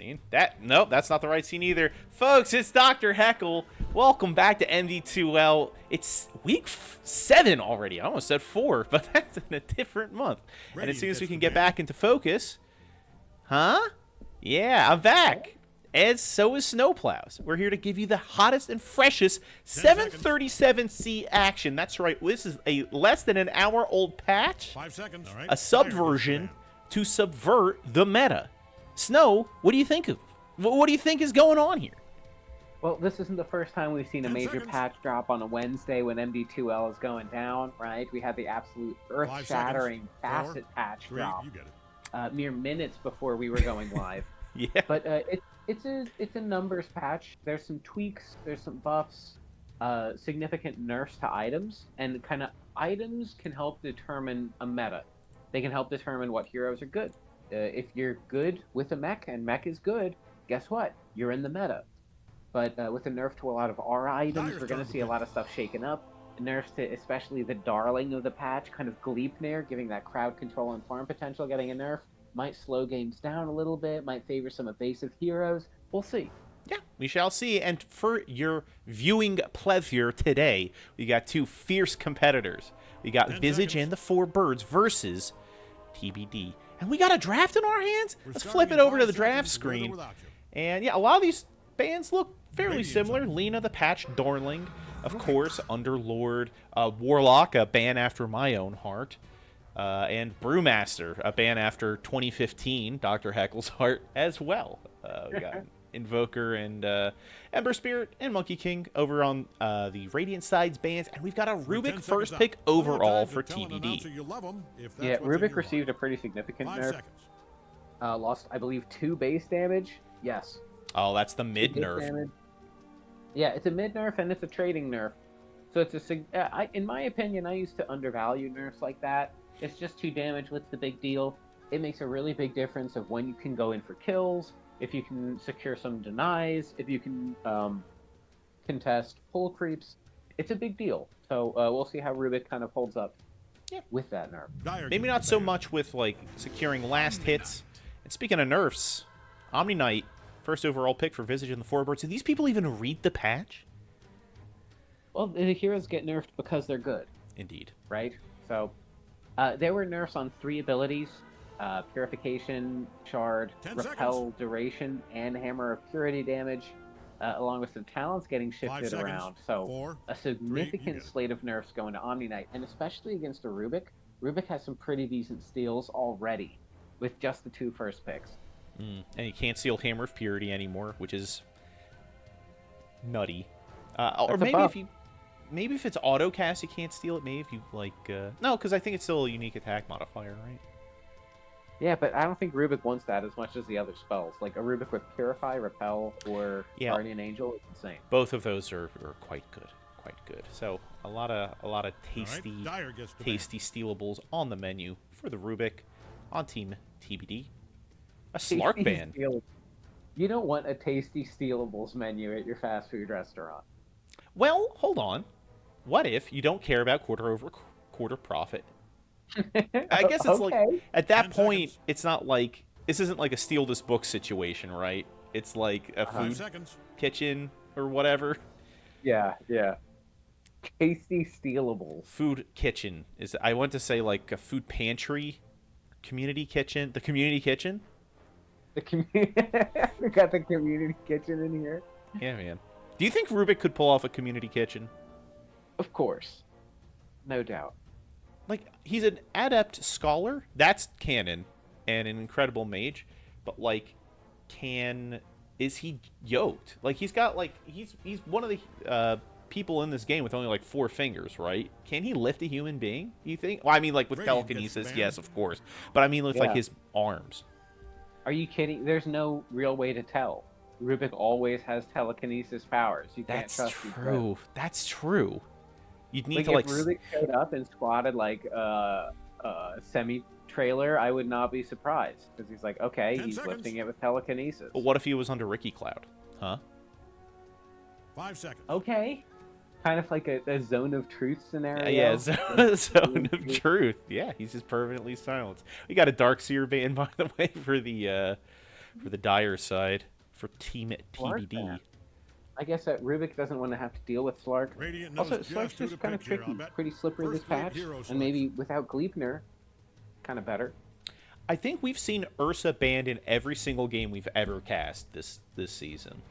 scene. Nope, that's not the right scene either. Folks, it's Dr. Heckle. Welcome back to MD2L. It's week 7 already. I almost said 4, but that's in a different month. And as soon as we can get back into focus... Huh? Yeah, I'm back. And so is Snoe Plaus. We're here to give you the hottest and freshest 737C action. That's right. This is a less than an hour old patch. 5 seconds. All right. A subversion to subvert the meta. Snoe, what do you think of? What do you think is going on here? Well, this isn't the first time we've seen a major patch drop on a Wednesday when MD2L is going down, right? We had the absolute earth-shattering facet patch drop mere minutes before we were going live. Yeah. But it's a numbers patch. There's some tweaks, there's some buffs, significant nerfs to items, and kind of items can help determine a meta. They can help determine what heroes are good. If you're good with a mech and mech is good, guess what? You're in the meta. But with the nerf to a lot of aura items, we're going to see a lot of stuff shaken up. Nerfs to especially the darling of the patch, kind of Gleipnir, giving that crowd control and farm potential, getting a nerf. Might slow games down a little bit, might favor some evasive heroes. We'll see. Yeah, we shall see. And for your viewing pleasure today, we got two fierce competitors. We got Visage and the Four Birds versus TBD. And we got a draft in our hands? Let's flip it over to the draft screen. And yeah, a lot of these bands look fairly similar. Lena the Patch Darling, of course, Underlord, Warlock, a band after my own heart. And Brewmaster, a band after 2015, Dr. Heckle's heart as well. We got Invoker and Ember Spirit and Monkey King over on the Radiant Sides bands. And we've got a Rubik first pick overall for TBD. Yeah, Rubik received a pretty significant nerf. Lost, I believe, 2 base damage. Yes. Oh, that's the mid nerf. Damage. Yeah, it's a mid nerf and it's a trading nerf. So it's in my opinion, I used to undervalue nerfs like that. It's just 2 damage. What's the big deal? It makes a really big difference of when you can go in for kills, if you can secure some denies, if you can contest pull creeps. It's a big deal. So we'll see how Rubik kind of holds up with that nerf. Maybe not so much with like securing last hits. And speaking of nerfs, Omni Knight, first overall pick for Visage and the Four Birds. Do these people even read the patch? Well, the heroes get nerfed because they're good. Indeed. Right? So... there were nerfs on 3 abilities, Purification, Shard, Repel, Duration, and Hammer of Purity damage, along with some talents getting shifted around. So a significant slate of nerfs going to Omni Knight, and especially against a Rubik. Rubik has some pretty decent steals already with just the 2 first picks. And you can't steal Hammer of Purity anymore, which is nutty. Or maybe if you... Maybe if it's auto-cast, you can't steal it. Maybe if you, like... No, because I think it's still a unique attack modifier, right? Yeah, but I don't think Rubik wants that as much as the other spells. Like, a Rubik with Purify, Repel, or Guardian Angel is insane. Both of those are quite good. Quite good. So, a lot of tasty, tasty stealables on the menu for the Rubik on Team TBD. A Slark ban. You don't want a tasty stealables menu at your fast food restaurant. Well, hold on. What if you don't care about quarter-over-quarter profit? I guess it's like, at that point, it's not like, this isn't like a steal this book situation, right? It's like a food kitchen or whatever. Yeah. Tasty stealables. Food kitchen. I want to say like a food pantry, community kitchen. The community kitchen? We got the community kitchen in here. Yeah, man. Do you think Rubik could pull off a community kitchen? Of course. No doubt. Like, he's an adept scholar. That's canon. And an incredible mage. But, like, is he yoked? Like, he's got, like, he's one of the people in this game with only, like, 4 fingers, right? Can he lift a human being, you think? Well, I mean, like, with telekinesis, yes, of course. But I mean with, like, his arms. Are you kidding? There's no real way to tell. Rubik always has telekinesis powers. You can't trust these friends. That's true. You'd need to if Rubik showed up and squatted like a semi-trailer, I would not be surprised because he's like, okay, he's lifting it with telekinesis. But what if he was under Ricky Cloud? Huh? 5 seconds. Okay. Kind of like a zone of truth scenario. Yeah, zone of truth. Yeah, he's just permanently silenced. We got a Darkseer ban, by the way, for the dire side for Team Slark TBD. fan. I guess that Rubik doesn't want to have to deal with Slark. Radiant knows Also, Slark's who to just kind of pick here. tricky, I'll bet pretty slippery this first wave patch, hero and Slark. maybe without Gleipnir, kind of better. I think we've seen Ursa banned in every single game we've ever cast this season.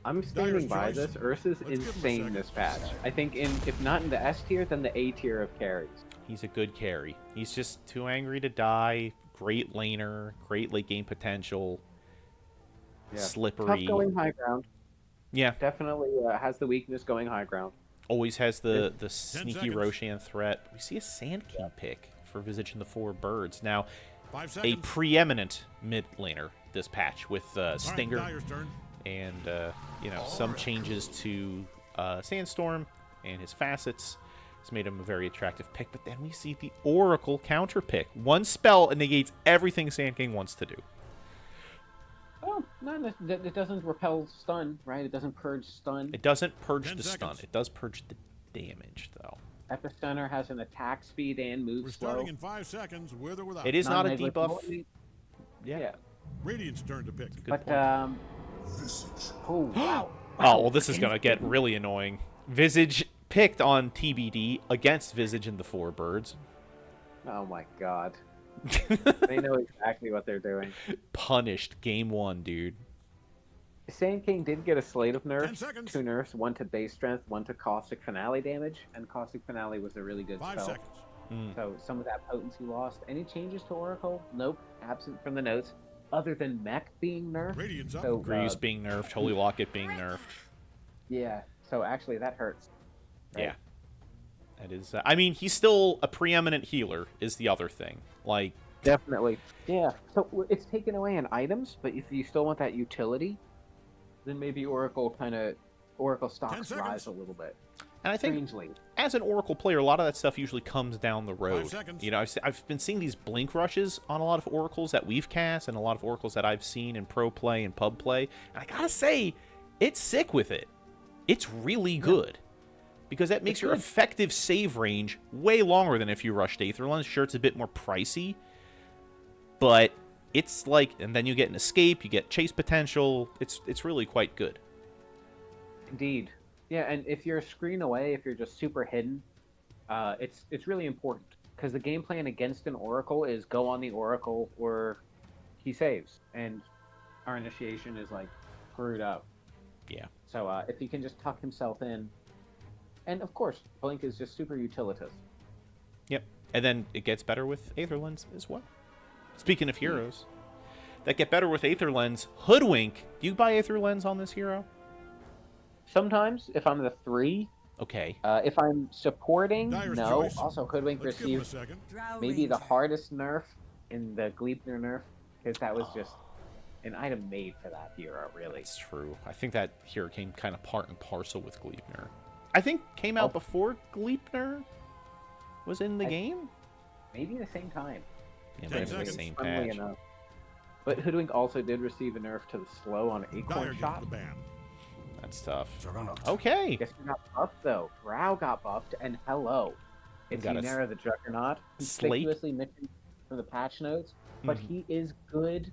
I'm standing Dyer's by choice. this. Ursa's Let's give him a insane second. this patch. I think if not in the S tier, then the A tier of carries. He's a good carry. He's just too angry to die. Great laner, great late game potential. Yeah. Slippery. Tough going high ground. Yeah, Definitely has the weakness going high ground. always has the sneaky seconds. Roshan threat. We see a Sand King pick for Visage and the Four Birds. Now, 5 a seconds. preeminent mid laner this patch with All right, Stinger Dyer's turn. and some changes to Sandstorm and his facets. It's made him a very attractive pick. But then we see the Oracle counter pick. One spell and negates everything Sand King wants to do. Oh, no, it doesn't repel stun, right? It doesn't purge stun. It doesn't purge 10 the stun. seconds. It does purge the damage, though. Epicenter has an attack speed and move We're slow. starting in 5 seconds, with or without. It is not a Non-negligible. debuff. Yeah. Radiant's turn to pick. Good But, point. oh, wow. Oh, well, this is going to get really annoying. Visage picked on TBD against Visage and the Four Birds. Oh my god. They know exactly what they're doing. Punished game one, dude. Sand King did get a slate of 10 nerfs. seconds. 2 nerfs, 1 to base strength, 1 to caustic finale damage, and caustic finale was a really good 5 spell. seconds. So some of that potency lost. Any changes to Oracle? Nope. Absent from the notes. Other than Mech being nerfed. Radiant's up. So, Grease being nerfed, Holy Locket being nerfed. yeah. So actually that hurts. Right? Yeah. That is. I mean, he's still a preeminent healer, is the other thing. Like, Definitely. Yeah. So it's taken away in items, but if you still want that utility, then maybe Oracle stocks 10 rise seconds. a little bit. and I think Strangely. as an Oracle player, a lot of that stuff usually comes down the road. 5 seconds. You know, I've been seeing these blink rushes on a lot of Oracles that we've cast and a lot of Oracles that I've seen in pro play and pub play. And I gotta say, it's sick with it. It's really good. Because that makes It's your good. effective save range way longer than if you rushed Aetherlens. Sure, it's a bit more pricey. But it's like, and then you get an escape, you get chase potential. It's really quite good. Indeed. Yeah, and if you're a screen away, if you're just super hidden, it's really important because the game plan against an Oracle is go on the Oracle or he saves, and our initiation is like screwed up. Yeah. So if he can just tuck himself in, and of course, Blink is just super utilitous. Yep. And then it gets better with Aetherlens as well. Speaking of heroes that get better with Aetherlens, Hoodwink. Do you buy Aetherlens on this hero? Sometimes, if I'm the 3, Okay. if I'm supporting, Dyer's no. choice. Also, Hoodwink Let's give him a received second. maybe the hardest nerf in the Gleipnir nerf, because that was just an item made for that hero, really. That's true. I think that hero came kind of part and parcel with Gleipnir. I think came out before Gleipnir was in the game. Maybe the same time. Yeah, 10 might have been the seconds. same Funnily patch. enough. But Hoodwink also did receive a nerf to the slow on Dyer Acorn gets Shot. the ban. That's tough. Juggernaut. Okay. Guess who got buffed though? Drow got buffed, and hello. It's got a Ynera the Juggernaut, slate? conspicuously missing from the patch notes, but he is good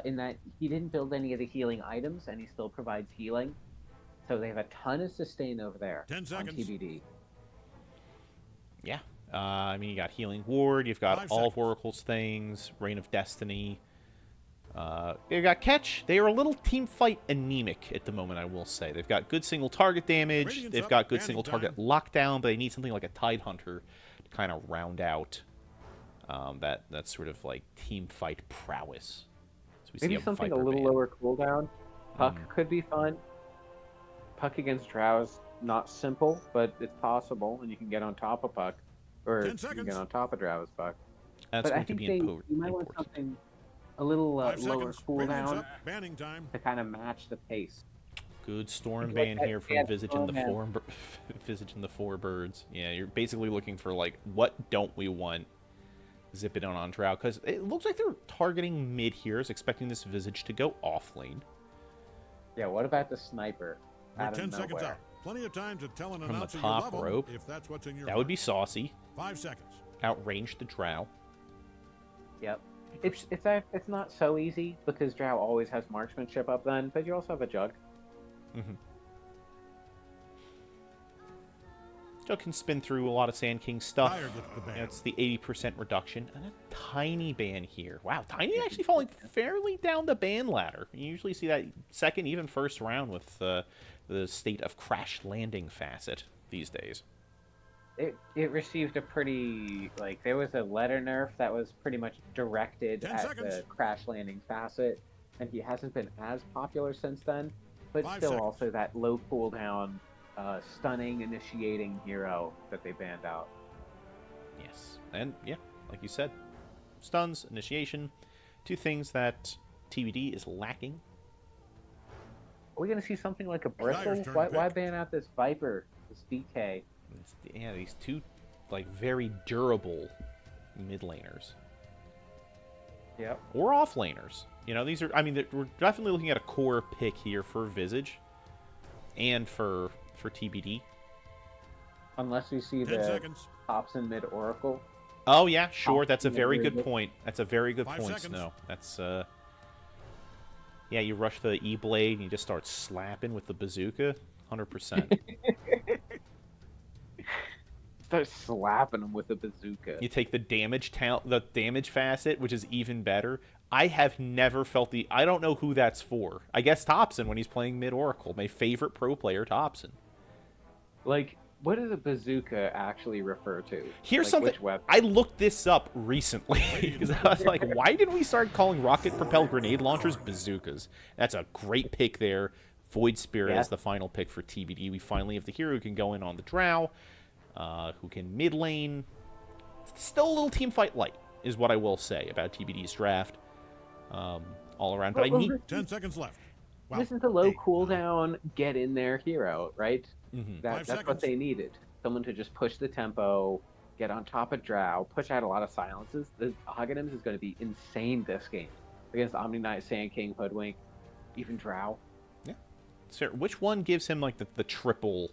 in that he didn't build any of the healing items, and he still provides healing. So they have a ton of sustain over there 10 on seconds. TBD. Yeah. I mean, you got Healing Ward. You've got 5 all of seconds. Oracle's things. Reign of Destiny. You've got Catch. They are a little team fight anemic at the moment, I will say. They've got good single target damage. Radiant's They've up, got good banning single time. target lockdown, but they need something like a Tidehunter to kind of round out that sort of like team fight prowess. So we see Maybe something a Viper little ban. lower cooldown. Puck could be fun. Puck against Drow is not simple, but it's possible, and you can get on top of Puck. Or 10 you can seconds. get on top of Drow's Puck. That's But I going to think be you might want important. something a little 5 lower seconds. Radiant's cooldown up. Banning time. to kind of match the pace. Good storm Like ban that- here from yeah, Visage and the Storm ban. Visage and the Four Birds. Yeah, you're basically looking for like what don't we want? Zip it on Drow because it looks like they're targeting mid here, is expecting this Visage to go off lane Yeah, what about the sniper? We're Out of 10 seconds nowhere. out. Plenty of time to tell an the announcer you top love 'em, rope. if that's what's in your That would heart. be saucy. 5 seconds. Outrange the Drow. Yep. It's not so easy because Drow always has marksmanship up then, but you also have a Jug. Mm-hmm. Jug can spin through a lot of Sand King stuff. Fire gets the ban. It's the 80% reduction. And a tiny ban here. Wow, tiny actually falling fairly down the ban ladder. You usually see that second, even first round with the state of crash landing facet these days. It received a pretty, like, there was a letter nerf that was pretty much directed 10 at seconds. the crash landing facet, and he hasn't been as popular since then, but 5 still seconds. also that low cooldown, stunning initiating hero that they banned out. Yes. And, yeah, like you said, stuns, initiation, two things that TBD is lacking. Are we going to see something like a Dyer's Bristle? turn to Why pick. ban out this Viper, this DK? Yeah, these two, like, very durable mid laners. Yep. Or off laners. You know, these are, I mean, we're definitely looking at a core pick here for Visage and for TBD. Unless we see 10 the seconds. Thompson mid Oracle. Oh, yeah, sure. Top That's a very good Visage. point. That's a very good 5 point, seconds. Snoe. That's, yeah, you rush the E-Blade and you just start slapping with the bazooka. 100%. Start slapping him with a bazooka. You take the the damage facet, which is even better. I have never felt I don't know who that's for. I guess Thompson when he's playing mid Oracle. My favorite pro player, Thompson. Like, what does a bazooka actually refer to? Here's Like, something. which weapon? I looked this up recently because I was like, why did we start calling rocket-propelled grenade launchers bazookas? That's a great pick there. Void Spirit Yeah. as the final pick for TBD. We finally have the hero who can go in on the Drow, who can mid lane. Still a little team fight light is what I will say about TBD's draft. All around, but I Well, need. 10 seconds left. Wow. This is the low 8, cooldown, get in there hero, right? Mhm. Five That's what seconds. they needed. Someone to just push the tempo, get on top of Drow, push out a lot of silences. The Aghanim's is going to be insane this game against Omni Knight, Sand King, Hoodwink, even Drow. So which one gives him like the triple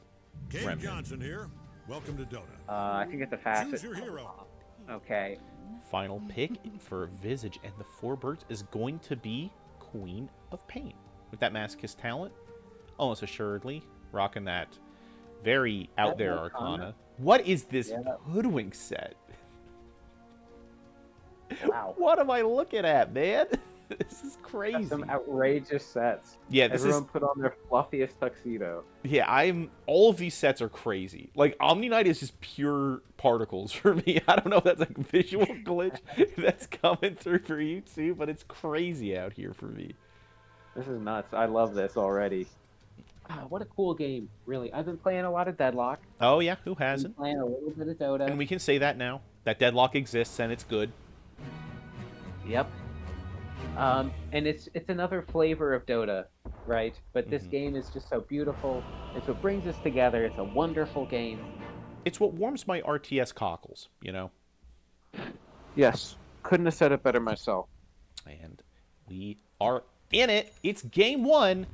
Cade remnant? Johnson here. Welcome to Dota. I can get the facet. Choose your hero. Okay. Final pick for Visage and the Four Birds is going to be Queen of Pain. With that masochist talent, almost assuredly rocking that very out there Arcana. What is this Yeah. Hoodwink set? Wow. What am I looking at, man? This is That's crazy. some outrageous sets. Yeah, this Everyone is. put on their fluffiest tuxedo. Yeah, all of these sets are crazy. Like, Omni Knight is just pure particles for me. I don't know if that's like a visual glitch that's coming through for you too, but it's crazy out here for me. This is nuts. I love this already. What a cool game, really. I've been playing a lot of Deadlock. Oh, yeah, who I've been hasn't? playing a little bit of Dota. And we can say that now. That Deadlock exists and it's good. Yep. And it's another flavor of Dota, right? But this Mhm. game is just so beautiful. It's what brings us together. It's a wonderful game. It's what warms my RTS cockles, you know? Yes. Couldn't have said it better myself. And we are in it. It's game one.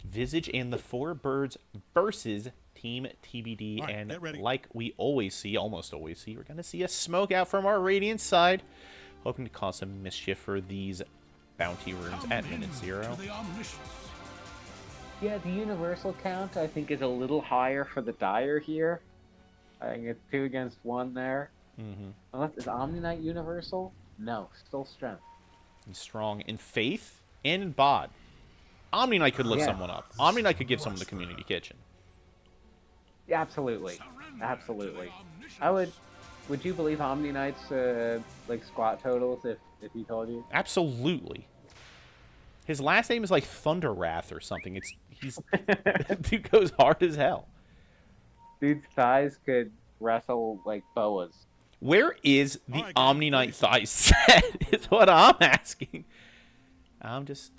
Visage and the Four Birds versus Team TBD. All right, And get ready. like we always see, almost always see, we're going to see a smoke out from our Radiant side. Hoping to cause some mischief for these bounty runes at minute 0. Yeah, the universal count, I think, is a little higher for the Dire here. I think it's 2 against 1 there. Mm-hmm. Unless is Omni Knight universal? No, still strength. He's strong in faith and in bod. Omni Knight could lift Yeah. someone up. Omni Knight could give someone the community kitchen. Yeah, absolutely. Absolutely. Would you believe Omni Knight's like squat totals if he told you? Absolutely. His last name is like Thunder Wrath or something. Dude goes hard as hell. Dude's thighs could wrestle like boas. Where is the Alright, Omni guys, Knight please. thigh set? Is what I'm asking. I'm just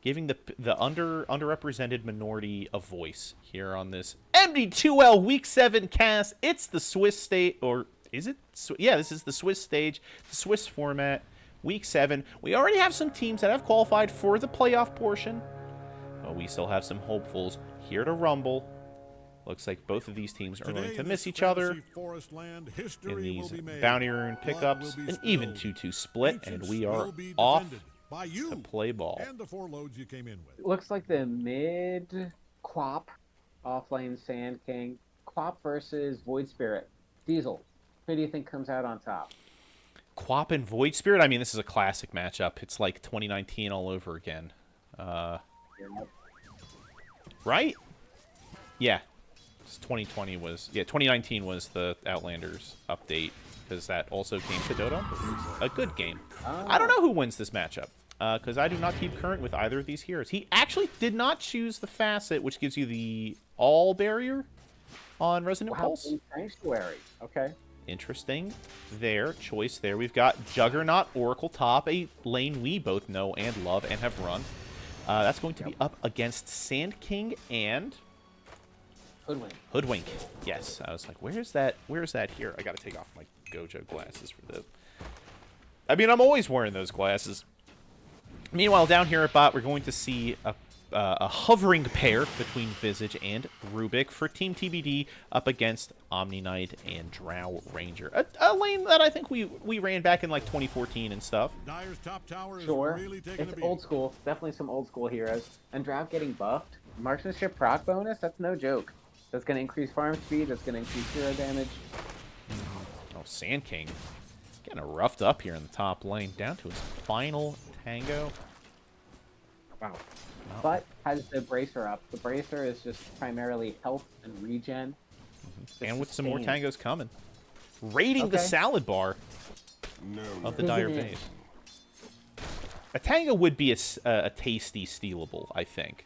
giving the underrepresented minority a voice here on this MD2L Week 7 cast. It's the Swiss state, or is it? Yeah, this is the Swiss stage, the Swiss format, Week 7. We already have some teams that have qualified for the playoff portion, but we still have some hopefuls here to rumble. Looks like both of these teams are Today going to in miss this each other fantasy forest land, in history will these be made. bounty rune Blood pickups. will be An even spilled. 2-2 split, and Ancients we are will be off defended by you to play ball. and the 4 loads you came in with. It looks like the mid Quap offlane Sand King. Quap versus Void Spirit. Diesel, who do you think comes out on top? Quap and Void Spirit. I mean, this is a classic matchup. It's like 2019 all over again. Right? Yeah. 2019 was the Outlanders update, because that also came to Dota. A good game. I don't know who wins this matchup, because I do not keep current with either of these heroes. He actually did not choose the facet, which gives you the all barrier on Resonant Pulse. Sanctuary. Okay. Interesting choice there. We've got Juggernaut, Oracle top, a lane we both know and love and have run. That's going to be up against Sand King and Hoodwink. Yes, I was like, where's that here? I gotta take off my Gojo glasses for this. I mean, I'm always wearing those glasses. Meanwhile, down here at bot, we're going to see a hovering pair between Visage and Rubik for Team TBD up against Omni Knight and Drow Ranger. A lane that I think we ran back in like 2014 and stuff. Dyer's top tower is Sure. really taking a It's beat. old school. Definitely some old school heroes. And Drow getting buffed. Marksmanship proc bonus, that's no joke. That's going to increase farm speed. That's going to increase hero damage. Oh, Sand King getting roughed up here in the top lane. Down to his final tango. Wow. Oh. But has the bracer up. The bracer is just primarily health and regen. And with some more tangos coming. Raiding the Okay. salad bar of the Dire Isn't it? base. A tango would be a tasty stealable, I think.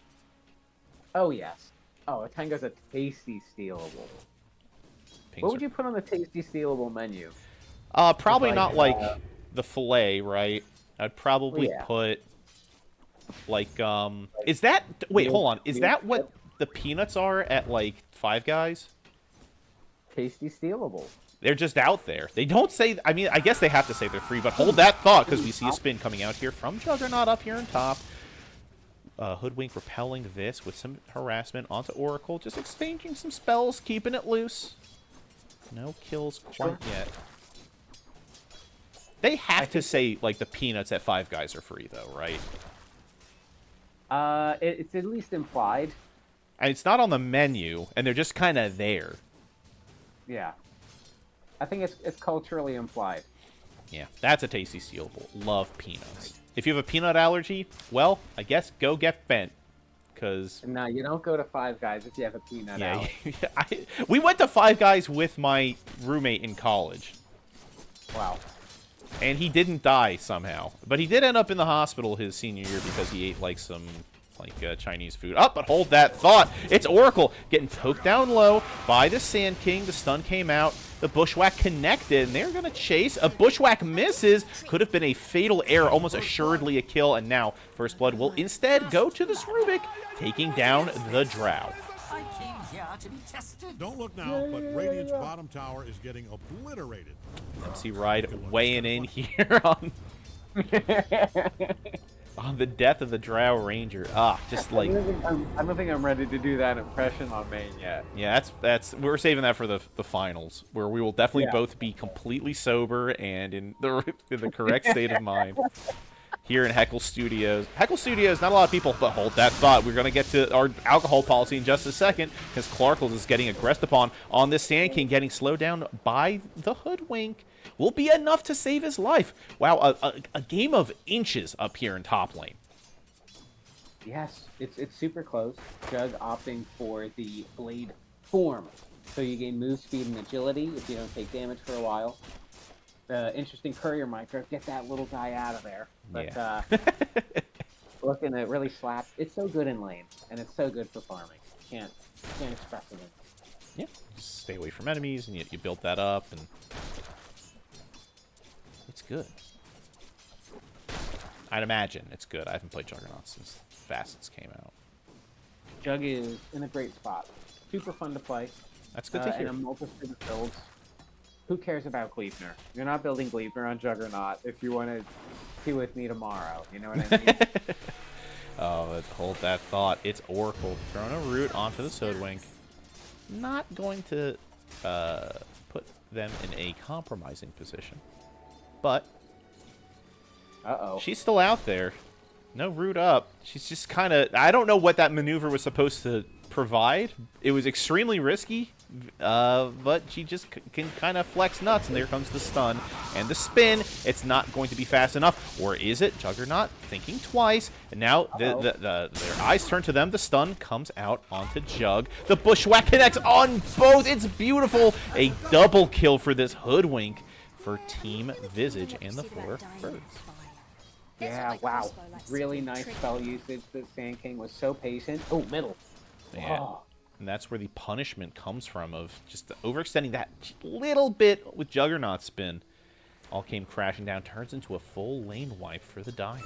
Oh, yes. Oh, a Tango's a tasty stealable. What would you put on the tasty stealable menu? Probably Like, not like the fillet, right? I'd probably Yeah. put like is that wait, hold on. Is that what the peanuts are at like Five Guys? Tasty stealable. They're just out there. They don't say, I mean, I guess they have to say they're free, but hold that thought, because we see a spin coming out here from Juggernaut up here on top. Hoodwink repelling this with some harassment onto Oracle, just exchanging some spells, keeping it loose. No kills quite yet. They have to say, like, the peanuts at Five Guys are free, though, right? It's at least implied. And it's not on the menu, and they're just kind of there. Yeah. I think it's culturally implied. Yeah, that's a tasty stealable. Love peanuts. If you have a peanut allergy, well, I guess go get bent, because... No, you don't go to Five Guys if you have a peanut allergy. We went to Five Guys with my roommate in college. Wow. And he didn't die somehow. But he did end up in the hospital his senior year because he ate, like, some... Chinese food. But hold that thought. It's Oracle getting poked down low by the Sand King. The stun came out. The Bushwhack connected, and they're going to chase. A Bushwhack misses. Could have been a fatal error, almost assuredly a kill. And now First Blood will instead go to this Rubik, taking down the Drow. I came here to be tested. Don't look now, but Radiant's bottom tower is getting obliterated. MC Ride weighing in here on the death of the Drow Ranger. Just like... I don't think I'm ready to do that impression on main yet. Yeah, that's we're saving that for the finals, where we will definitely Yeah. both be completely sober and in the correct state of mind. Here in Heckle Studios. Heckle Studios, not a lot of people, but hold that thought. We're going to get to our alcohol policy in just a second, because Clarkles is getting aggressed upon on this Sand King, getting slowed down by the Hoodwink. Will be enough to save his life. Wow, a game of inches up here in top lane. Yes, it's super close. Jug opting for the blade form. So you gain move speed and agility if you don't take damage for a while. Interesting courier micro. Get that little guy out of there. But Yeah. looking to really slap. It's so good in lane, and it's so good for farming. Can't express it. Yeah, just stay away from enemies, and you build that up, and it's good. I'd imagine it's good. I haven't played Juggernaut since Facets came out. Jug is in a great spot. Super fun to play. That's good to hear. And a multitude of builds. Who cares about Gleipnir? You're not building Gleipnir on Juggernaut if you want to see with me tomorrow. You know what I mean? Oh, hold that thought. It's Oracle throwing a root onto the Hoodwink. not going to put them in a compromising position. But she's still out there. No root up. She's just kind of... I don't know what that maneuver was supposed to provide. It was extremely risky, but she just can kind of flex nuts, and there comes the stun and the spin. It's not going to be fast enough, or is it? Juggernaut thinking twice, and now their eyes turn to them. The stun comes out onto Jug. The bushwhack connects on both. It's beautiful. A double kill for this hoodwink for Team Visage and the 4 birds. Yeah, wow. Really nice spell usage. The Sand King was so patient. Oh, middle. Yeah. Oh. And that's where the punishment comes from, of just overextending that little bit with Juggernaut spin. All came crashing down. Turns into a full lane wipe for the Dire.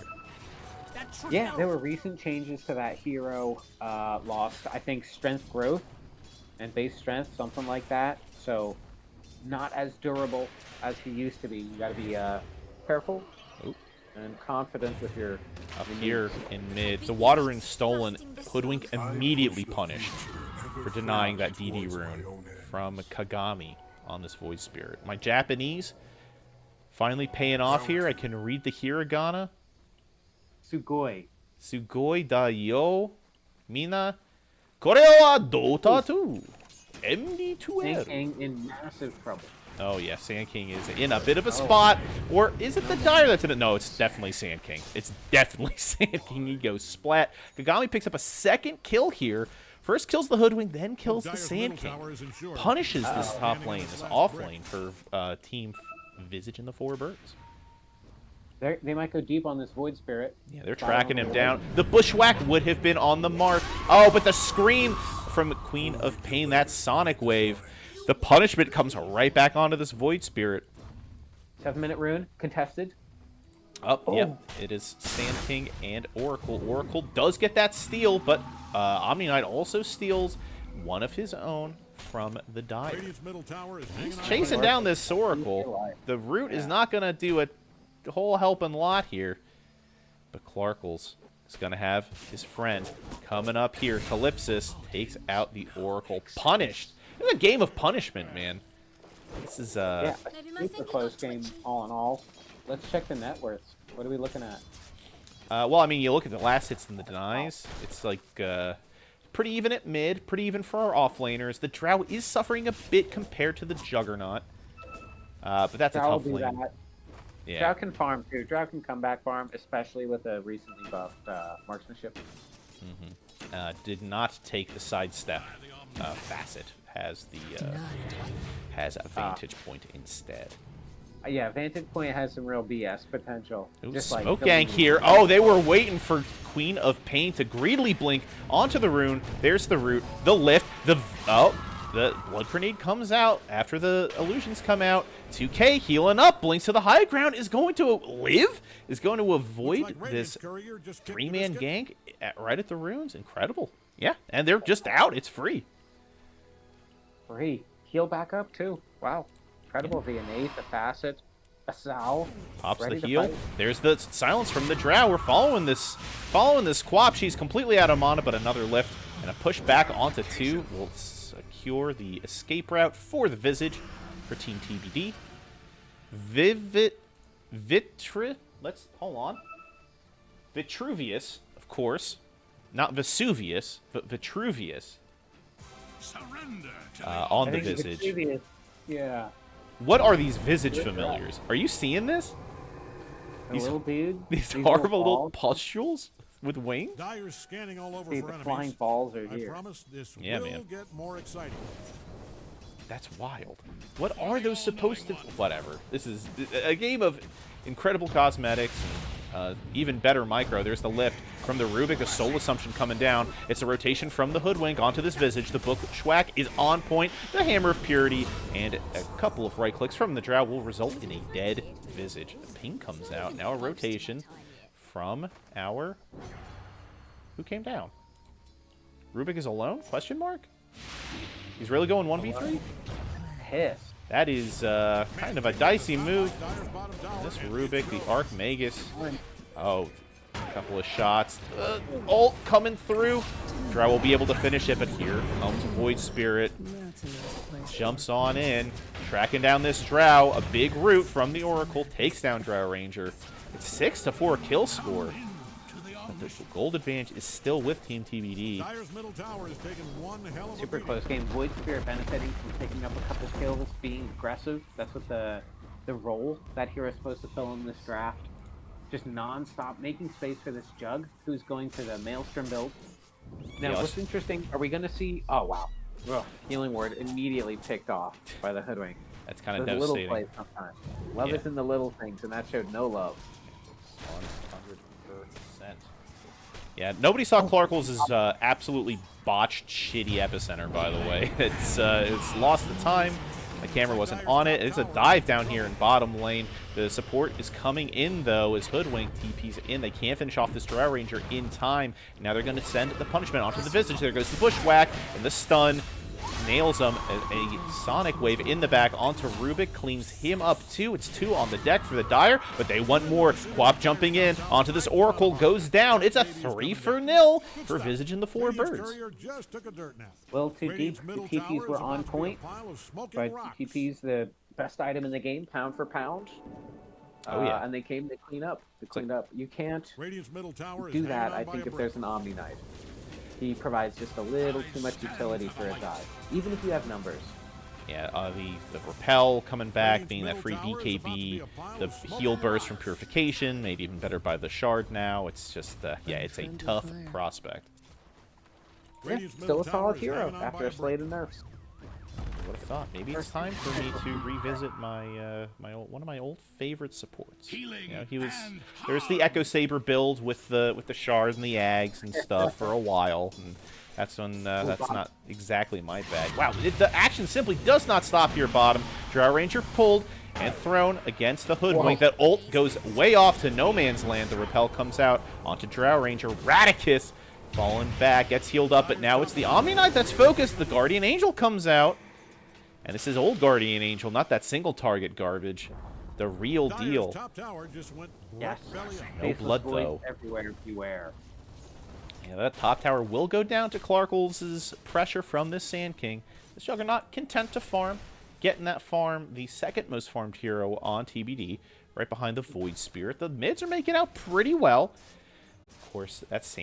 Yeah, there were recent changes to that hero. Lost, I think, strength growth and base strength, something like that. So, not as durable as he used to be. You gotta be careful. Oop. And confident with your... Up here in mid, the water rune stolen. Hoodwink immediately punished for denying that DD rune from Kagami on this Void Spirit. My Japanese finally paying off here. I can read the hiragana. Sugoi. Sugoi da yo mina. Kore wa Dota 2. MD2L. Sand King in massive trouble. Oh, yeah, Sand King is in a bit of a spot. Or is it the Dire that's in it? No, it's definitely Sand King. It's definitely Sand King. He goes splat. Kagami picks up a second kill here. First kills the Hoodwink, then kills the Sand King. Punishes this top lane, this off lane for Team Visage and the 4 birds. They might go deep on this Void Spirit. Yeah, they're tracking him down. The Bushwhack would have been on the mark. Oh, but the scream from Queen of Pain, that Sonic Wave. The punishment comes right back onto this Void Spirit. 7-minute rune, contested. Yep. It is Sand King and Oracle. Oracle does get that steal, but Omni Knight also steals one of his own from the Dire. He's chasing down this Oracle. The root is not going to do a whole helping lot here. But Clarkles is going to have his friend coming up here. Calypsis takes out the Oracle. Punished. It's a game of punishment, man. This is yeah, a super close game all in all. Let's check the net worths. What are we looking at? Well, I mean, you look at the last hits and the denies. It's like pretty even at mid, pretty even for our offlaners. The Drow is suffering a bit compared to the Juggernaut, but that's a tough lane. Yeah. Drow can farm too. Drow can come back farm, especially with a recently buffed marksmanship. Did not take the sidestep. Facet has a vantage point instead. Yeah, Vantage Point has some real BS potential. Ooh, just smoke like gang here. Oh, they were waiting for Queen of Pain to greedily blink onto the rune. There's the root, the lift, the Blood Grenade comes out after the illusions come out. 2K healing up, blinks to the high ground, is going to live, is going to avoid this 3-man gank right at the runes. Incredible. Yeah, and they're just out. It's free. Free. Heal back up too. Wow. Incredible. The innate, the facet, a Sal. Pops the heal. There's the silence from the Drow. We're following this Quap. She's completely out of mana, but another lift and a push back onto 2 will secure the escape route for the Visage for Team TBD. Let's hold on. Vitruvius, of course, not Vesuvius, but Vitruvius. On the Visage. Yeah. What are these Visage familiars? Are you seeing this? These little dude. These horrible little pustules with wings? Dyer's scanning all over See, for the enemies. flying balls are I here. promise this Yeah, will man. get more exciting. That's wild. What are those supposed to... Whatever. This is a game of incredible cosmetics. Even better micro. There's the lift from the Rubik, the Soul Assumption coming down. It's a rotation from the Hoodwink onto this Visage. The Bushwhack is on point. The Hammer of Purity and a couple of right clicks from the Drow will result in a dead Visage. The ping comes out. Now a rotation from our... Who came down? Rubik is alone? Question mark? He's really going 1v3? Pissed. That is kind of a dicey move. This Rubik, the Archmagus. Oh, Couple of shots. Ult coming through. Drow will be able to finish it, but here comes Void Spirit. Jumps on in. Tracking down this Drow. A big root from the Oracle. Takes down Drow Ranger. It's 6-4 kill score. But the gold advantage is still with Team TBD. Dyer's middle tower is taking one hell of a Super beating. close game. Void Spirit benefiting from picking up a couple kills, being aggressive. That's what the role that hero is supposed to fill in this draft. Just non-stop making space for this Jug, who's going to the Maelstrom build. Now, Yes. what's interesting, are we going to see... Oh, wow. Ugh, healing word immediately picked off by the Hoodwink. That's kind of Those little devastating. plays sometimes. Love Yeah. is in the little things, and that showed no love. 100%. Yeah, nobody saw Clarkles' absolutely botched, shitty epicenter, by the way. It's lost the time. The camera wasn't on it. It's a dive down here in bottom lane. The support is coming in, though, as Hoodwink TP's in. They can't finish off this Drow Ranger in time. Now they're going to send the punishment onto the Visage. There goes the Bushwhack, and the stun nails him. A Sonic Wave in the back onto Rubik. Cleans him up, too. It's 2 on the deck for the Dire, but they want more. Quap jumping in onto this Oracle. Goes down. It's a 3-0 for Visage and the 4 Radiant's birds. courier just took a dirt nap. Well, too deep. Radiant's The middle TPs tower were is on about to be a point, pile of smoking but rocks. TP's the best item in the game, pound for pound. Oh, yeah. And they came to clean up. They cleaned up. You can't Radiant's middle tower is do hanging that, on I by think, a if there's brick. an Omni Knight. He provides just a little too much utility for a dive, even if you have numbers. Yeah, the Repel coming back, being that free BKB, the heal burst from Purification, made even better by the Shard now. It's just, yeah, it's a tough prospect. Yeah, Radiant's still middle a tower solid is hero hanging on by after a a slate brick. of nerfs. What have thought? Maybe it's time for me to revisit my one of my old favorite supports. You know, there was the Echo Saber build with the Shard and the Ags and stuff for a while, and that's when that's not exactly my bag. Wow, the action simply does not stop here. Bottom, Drow Ranger pulled and thrown against the Hoodwink. That ult goes way off to no man's land. The Repel comes out onto Drow Ranger. Radicus falling back, gets healed up, but now it's the Omni Knight that's focused. The Guardian Angel comes out. And this is old Guardian Angel, not that single target garbage. The real Dyer's deal. top tower just went Yes. belly up. No Faceless blood, voids though. everywhere, beware. Yeah, that top tower will go down to Clarkles' pressure from this Sand King. This Juggernaut content to farm. Getting that farm, the second most farmed hero on TBD, right behind the Void Spirit. The mids are making out pretty well. Of course, that's